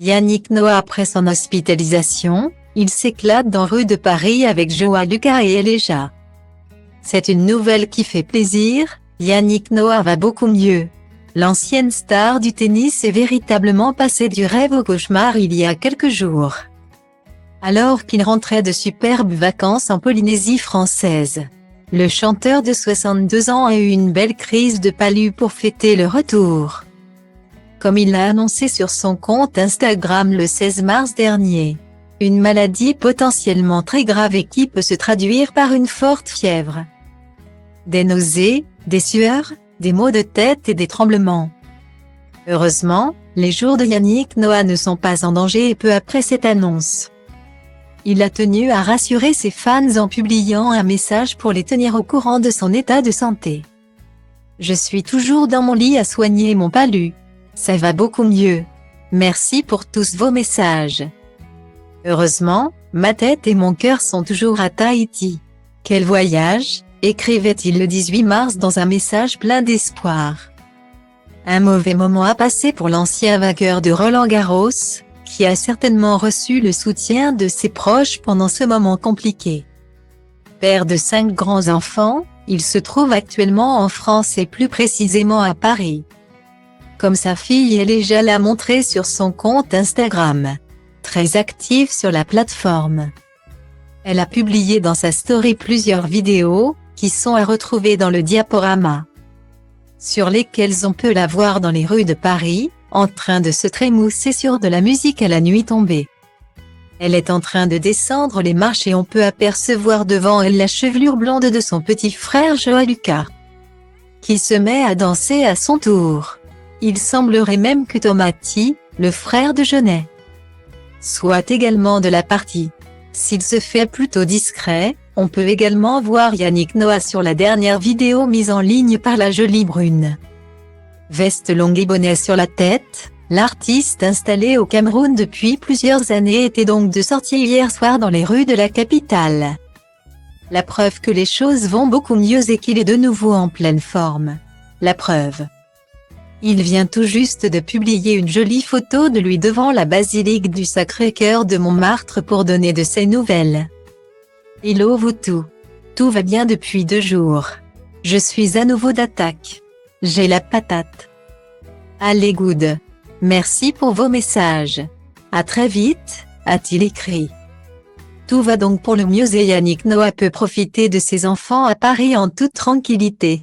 Yannick Noah après son hospitalisation, il s'éclate dans rue de Paris avec Joa Lucas et Eléja. C'est une nouvelle qui fait plaisir, Yannick Noah va beaucoup mieux. L'ancienne star du tennis est véritablement passée du rêve au cauchemar il y a quelques jours. Alors qu'il rentrait de superbes vacances en Polynésie française, le chanteur de 62 ans a eu une belle crise de palu pour fêter le retour. Comme il l'a annoncé sur son compte Instagram le 16 mars dernier. Une maladie potentiellement très grave et qui peut se traduire par une forte fièvre, des nausées, des sueurs, des maux de tête et des tremblements. Heureusement, les jours de Yannick Noah ne sont pas en danger et peu après cette annonce, il a tenu à rassurer ses fans en publiant un message pour les tenir au courant de son état de santé. « Je suis toujours dans mon lit à soigner mon palu. Ça va beaucoup mieux. Merci pour tous vos messages. Heureusement, ma tête et mon cœur sont toujours à Tahiti. Quel voyage !» écrivait-il le 18 mars dans un message plein d'espoir. Un mauvais moment à passer pour l'ancien vainqueur de Roland-Garros, qui a certainement reçu le soutien de ses proches pendant ce moment compliqué. Père de 5 grands-enfants, il se trouve actuellement en France et plus précisément à Paris. Comme sa fille Eléja l'a montré sur son compte Instagram. Très active sur la plateforme. Elle a publié dans sa story plusieurs vidéos, qui sont à retrouver dans le diaporama, sur lesquelles on peut la voir dans les rues de Paris, en train de se trémousser sur de la musique à la nuit tombée. Elle est en train de descendre les marches et on peut apercevoir devant elle la chevelure blonde de son petit frère Joa Lucas, qui se met à danser à son tour. Il semblerait même que Tomati, le frère de Jeunet, soit également de la partie. S'il se fait plutôt discret, on peut également voir Yannick Noah sur la dernière vidéo mise en ligne par la jolie brune. Veste longue et bonnet sur la tête, l'artiste installé au Cameroun depuis plusieurs années était donc de sortie hier soir dans les rues de la capitale. La preuve que les choses vont beaucoup mieux et qu'il est de nouveau en pleine forme. La preuve. Il vient tout juste de publier une jolie photo de lui devant la basilique du Sacré-Cœur de Montmartre pour donner de ses nouvelles. Hello vous tout. Tout va bien depuis 2 jours. Je suis à nouveau d'attaque. J'ai la patate. Allez good. Merci pour vos messages. À très vite, a-t-il écrit. Tout va donc pour le mieux et Yannick Noah peut profiter de ses enfants à Paris en toute tranquillité.